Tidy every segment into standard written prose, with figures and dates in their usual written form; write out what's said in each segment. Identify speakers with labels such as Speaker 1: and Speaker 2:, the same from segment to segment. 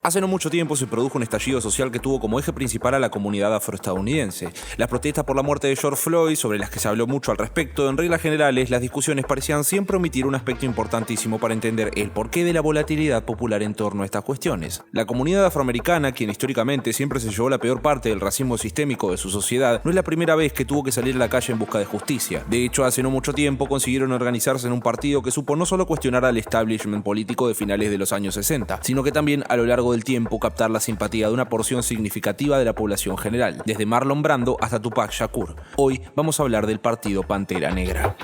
Speaker 1: Hace no mucho tiempo se produjo un estallido social que tuvo como eje principal a la comunidad afroestadounidense. Las protestas por la muerte de George Floyd, sobre las que se habló mucho al respecto, en reglas generales, las discusiones parecían siempre omitir un aspecto importantísimo para entender el porqué de la volatilidad popular en torno a estas cuestiones. La comunidad afroamericana, quien históricamente siempre se llevó la peor parte del racismo sistémico de su sociedad, no es la primera vez que tuvo que salir a la calle en busca de justicia. De hecho, hace no mucho tiempo consiguieron organizarse en un partido que supo no solo cuestionar al establishment político de finales de los años 60, sino que también a lo largo del tiempo captar la simpatía de una porción significativa de la población general, desde Marlon Brando hasta Tupac Shakur. Hoy vamos a hablar del partido Pantera Negra.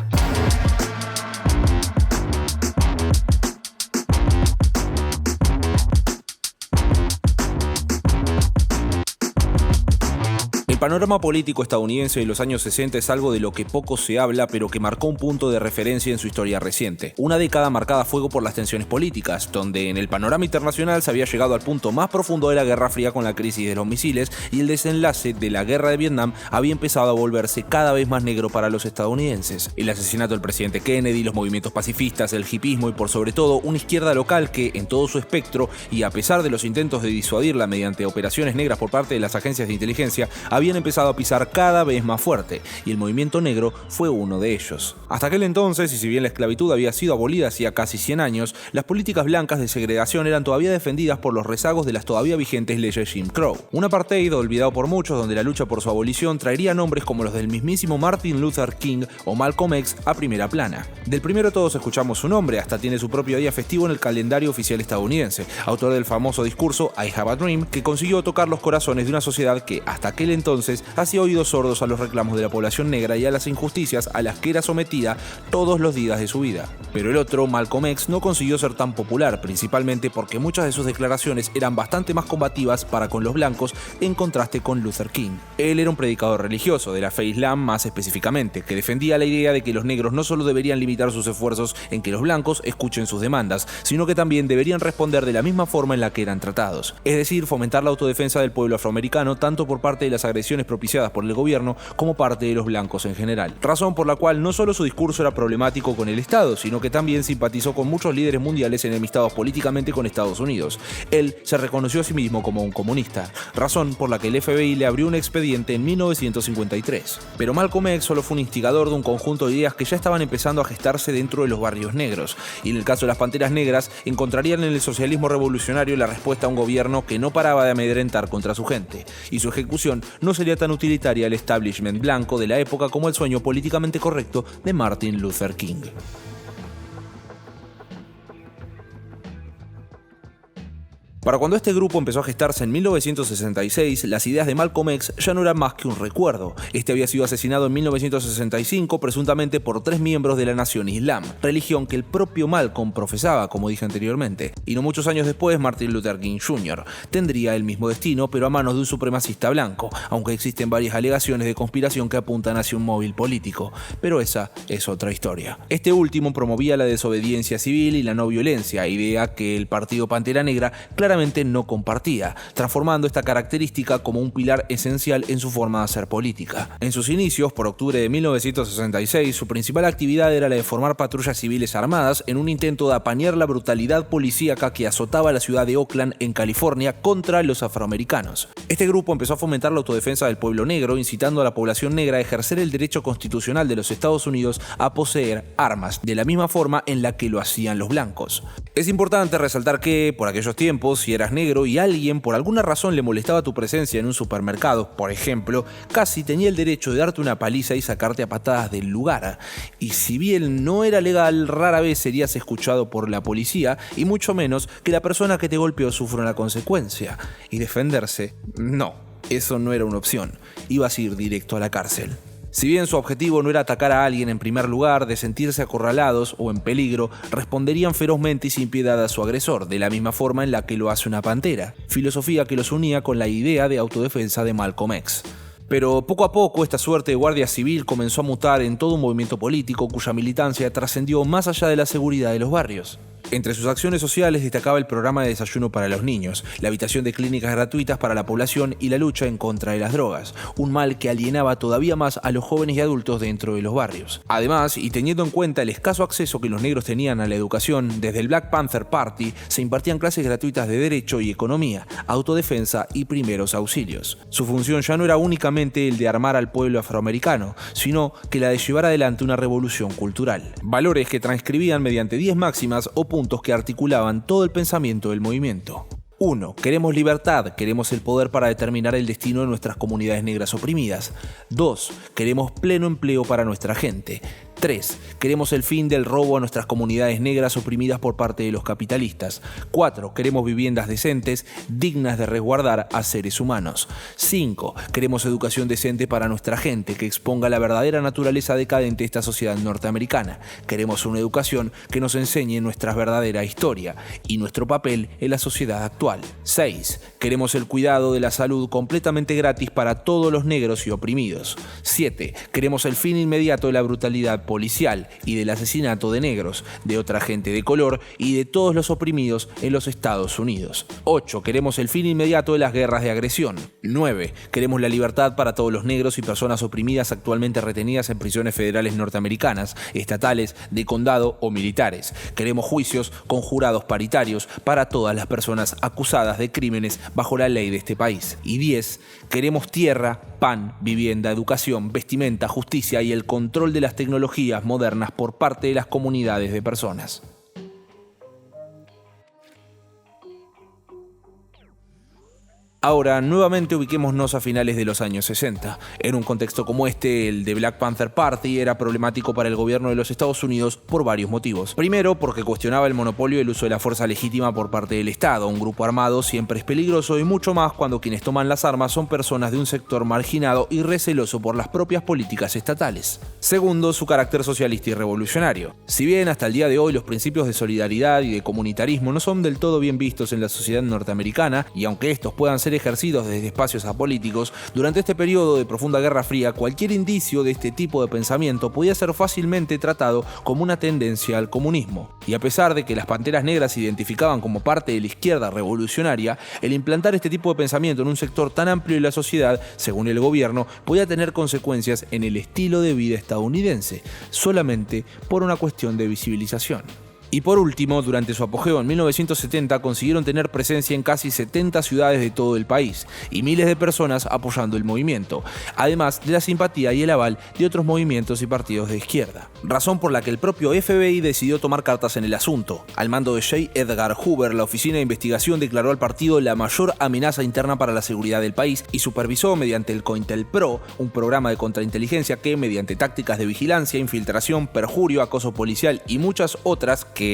Speaker 1: El panorama político estadounidense de los años 60 es algo de lo que poco se habla, pero que marcó un punto de referencia en su historia reciente. Una década marcada a fuego por las tensiones políticas, donde en el panorama internacional se había llegado al punto más profundo de la Guerra Fría con la crisis de los misiles, y el desenlace de la Guerra de Vietnam había empezado a volverse cada vez más negro para los estadounidenses. El asesinato del presidente Kennedy, los movimientos pacifistas, el hipismo y por sobre todo una izquierda local que, en todo su espectro, y a pesar de los intentos de disuadirla mediante operaciones negras por parte de las agencias de inteligencia, habían empezado a pisar cada vez más fuerte, y el movimiento negro fue uno de ellos. Hasta aquel entonces, y si bien la esclavitud había sido abolida hacía casi 100 años, las políticas blancas de segregación eran todavía defendidas por los rezagos de las todavía vigentes leyes Jim Crow. Un apartheid olvidado por muchos, donde la lucha por su abolición traería nombres como los del mismísimo Martin Luther King o Malcolm X a primera plana. Del primero todos escuchamos su nombre, hasta tiene su propio día festivo en el calendario oficial estadounidense, autor del famoso discurso I Have a Dream, que consiguió tocar los corazones de una sociedad que, hasta aquel entonces, hacía oídos sordos a los reclamos de la población negra y a las injusticias a las que era sometida todos los días de su vida. Pero el otro, Malcolm X, no consiguió ser tan popular, principalmente porque muchas de sus declaraciones eran bastante más combativas para con los blancos en contraste con Luther King. Él era un predicador religioso, de la fe islam más específicamente, que defendía la idea de que los negros no solo deberían limitar sus esfuerzos en que los blancos escuchen sus demandas, sino que también deberían responder de la misma forma en la que eran tratados. Es decir, fomentar la autodefensa del pueblo afroamericano tanto por parte de las agresiones propiciadas por el gobierno como parte de los blancos en general. Razón por la cual no solo su discurso era problemático con el Estado, sino que también simpatizó con muchos líderes mundiales enemistados políticamente con Estados Unidos. Él se reconoció a sí mismo como un comunista, razón por la que el FBI le abrió un expediente en 1953. Pero Malcolm X solo fue un instigador de un conjunto de ideas que ya estaban empezando a gestarse dentro de los barrios negros, y en el caso de las Panteras Negras encontrarían en el socialismo revolucionario la respuesta a un gobierno que no paraba de amedrentar contra su gente, y su ejecución no sería tan utilitaria al establishment blanco de la época como el sueño políticamente correcto de Martin Luther King. Para cuando este grupo empezó a gestarse en 1966, las ideas de Malcolm X ya no eran más que un recuerdo. Este había sido asesinado en 1965 presuntamente por 3 miembros de la Nación Islam, religión que el propio Malcolm profesaba, como dije anteriormente. Y no muchos años después, Martin Luther King Jr. tendría el mismo destino, pero a manos de un supremacista blanco, aunque existen varias alegaciones de conspiración que apuntan hacia un móvil político. Pero esa es otra historia. Este último promovía la desobediencia civil y la no violencia, idea que el partido Pantera Negra claramente no compartía, transformando esta característica como un pilar esencial en su forma de hacer política. En sus inicios, por octubre de 1966, su principal actividad era la de formar patrullas civiles armadas en un intento de apañar la brutalidad policíaca que azotaba la ciudad de Oakland, en California, contra los afroamericanos. Este grupo empezó a fomentar la autodefensa del pueblo negro, incitando a la población negra a ejercer el derecho constitucional de los Estados Unidos a poseer armas, de la misma forma en la que lo hacían los blancos. Es importante resaltar que, por aquellos tiempos, si eras negro y alguien por alguna razón le molestaba tu presencia en un supermercado, por ejemplo, casi tenía el derecho de darte una paliza y sacarte a patadas del lugar. Y si bien no era legal, rara vez serías escuchado por la policía, y mucho menos que la persona que te golpeó sufra una consecuencia. Y defenderse, no, eso no era una opción. Ibas a ir directo a la cárcel. Si bien su objetivo no era atacar a alguien en primer lugar, de sentirse acorralados o en peligro, responderían ferozmente y sin piedad a su agresor, de la misma forma en la que lo hace una pantera, filosofía que los unía con la idea de autodefensa de Malcolm X. Pero poco a poco esta suerte de guardia civil comenzó a mutar en todo un movimiento político cuya militancia trascendió más allá de la seguridad de los barrios. Entre sus acciones sociales destacaba el programa de desayuno para los niños, la habitación de clínicas gratuitas para la población y la lucha en contra de las drogas, un mal que alienaba todavía más a los jóvenes y adultos dentro de los barrios. Además, y teniendo en cuenta el escaso acceso que los negros tenían a la educación, desde el Black Panther Party se impartían clases gratuitas de derecho y economía, autodefensa y primeros auxilios. Su función ya no era únicamente el de armar al pueblo afroamericano, sino que la de llevar adelante una revolución cultural. Valores que transcribían mediante 10 máximas o puntos que articulaban todo el pensamiento del movimiento. 1. Queremos libertad, queremos el poder para determinar el destino de nuestras comunidades negras oprimidas. 2. Queremos pleno empleo para nuestra gente. 3. Queremos el fin del robo a nuestras comunidades negras oprimidas por parte de los capitalistas. 4. Queremos viviendas decentes, dignas de resguardar a seres humanos. 5. Queremos educación decente para nuestra gente, que exponga la verdadera naturaleza decadente de esta sociedad norteamericana. Queremos una educación que nos enseñe nuestra verdadera historia y nuestro papel en la sociedad actual. 6. Queremos el cuidado de la salud completamente gratis para todos los negros y oprimidos. 7. Queremos el fin inmediato de la brutalidad policial y del asesinato de negros, de otra gente de color y de todos los oprimidos en los Estados Unidos. 8. Queremos el fin inmediato de las guerras de agresión. 9. Queremos la libertad para todos los negros y personas oprimidas actualmente retenidas en prisiones federales norteamericanas, estatales, de condado o militares. Queremos juicios con jurados paritarios para todas las personas acusadas de crímenes bajo la ley de este país. Y 10. Queremos tierra, pan, vivienda, educación, vestimenta, justicia y el control de las tecnologías modernas por parte de las comunidades de personas. Ahora, nuevamente ubiquémonos a finales de los años 60. En un contexto como este, el de Black Panther Party era problemático para el gobierno de los Estados Unidos por varios motivos. Primero, porque cuestionaba el monopolio del uso de la fuerza legítima por parte del Estado. Un grupo armado siempre es peligroso y mucho más cuando quienes toman las armas son personas de un sector marginado y receloso por las propias políticas estatales. Segundo, su carácter socialista y revolucionario. Si bien hasta el día de hoy los principios de solidaridad y de comunitarismo no son del todo bien vistos en la sociedad norteamericana, y aunque estos puedan ser ejercidos desde espacios apolíticos, durante este periodo de profunda Guerra Fría, cualquier indicio de este tipo de pensamiento podía ser fácilmente tratado como una tendencia al comunismo. Y a pesar de que las Panteras Negras se identificaban como parte de la izquierda revolucionaria, el implantar este tipo de pensamiento en un sector tan amplio de la sociedad, según el gobierno, podía tener consecuencias en el estilo de vida estadounidense, solamente por una cuestión de visibilización. Y por último, durante su apogeo en 1970 consiguieron tener presencia en casi 70 ciudades de todo el país y miles de personas apoyando el movimiento, además de la simpatía y el aval de otros movimientos y partidos de izquierda. Razón por la que el propio FBI decidió tomar cartas en el asunto. Al mando de J. Edgar Hoover, la Oficina de Investigación declaró al partido la mayor amenaza interna para la seguridad del país y supervisó mediante el COINTELPRO, un programa de contrainteligencia que, mediante tácticas de vigilancia, infiltración, perjurio, acoso policial y muchas otras que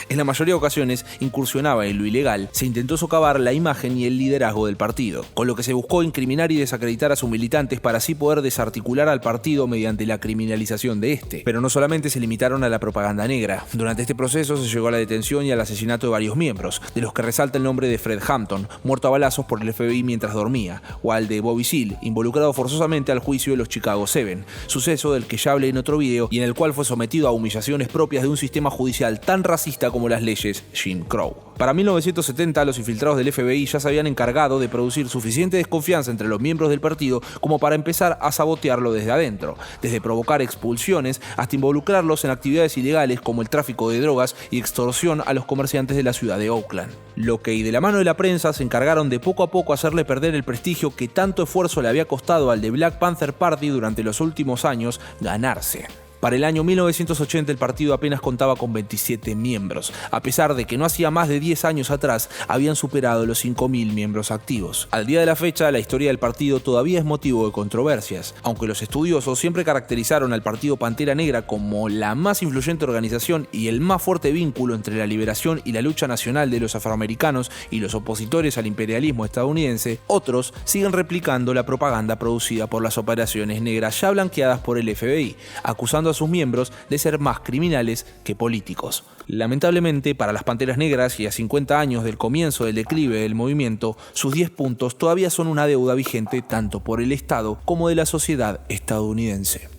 Speaker 1: en la mayoría de ocasiones incursionaba en lo ilegal, se intentó socavar la imagen y el liderazgo del partido, con lo que se buscó incriminar y desacreditar a sus militantes para así poder desarticular al partido mediante la criminalización de este. Pero no solamente se limitaron a la propaganda negra. Durante este proceso se llegó a la detención y al asesinato de varios miembros, de los que resalta el nombre de Fred Hampton, muerto a balazos por el FBI mientras dormía, o al de Bobby Seale, involucrado forzosamente al juicio de los Chicago 7, suceso del que ya hablé en otro video y en el cual fue sometido a humillaciones propias de un sistema judicial tan racista como las leyes Jim Crow. Para 1970, los infiltrados del FBI ya se habían encargado de producir suficiente desconfianza entre los miembros del partido como para empezar a sabotearlo desde adentro, desde provocar expulsiones hasta involucrarlos en actividades ilegales como el tráfico de drogas y extorsión a los comerciantes de la ciudad de Oakland. Lo que, y de la mano de la prensa, se encargaron de poco a poco hacerle perder el prestigio que tanto esfuerzo le había costado al de Black Panther Party durante los últimos años ganarse. Para el año 1980 el partido apenas contaba con 27 miembros, a pesar de que no hacía más de 10 años atrás habían superado los 5.000 miembros activos. Al día de la fecha, la historia del partido todavía es motivo de controversias, aunque los estudiosos siempre caracterizaron al Partido Pantera Negra como la más influyente organización y el más fuerte vínculo entre la liberación y la lucha nacional de los afroamericanos y los opositores al imperialismo estadounidense. Otros siguen replicando la propaganda producida por las operaciones negras ya blanqueadas por el FBI, acusando a sus miembros de ser más criminales que políticos. Lamentablemente, para las Panteras Negras y a 50 años del comienzo del declive del movimiento, sus 10 puntos todavía son una deuda vigente tanto por el Estado como de la sociedad estadounidense.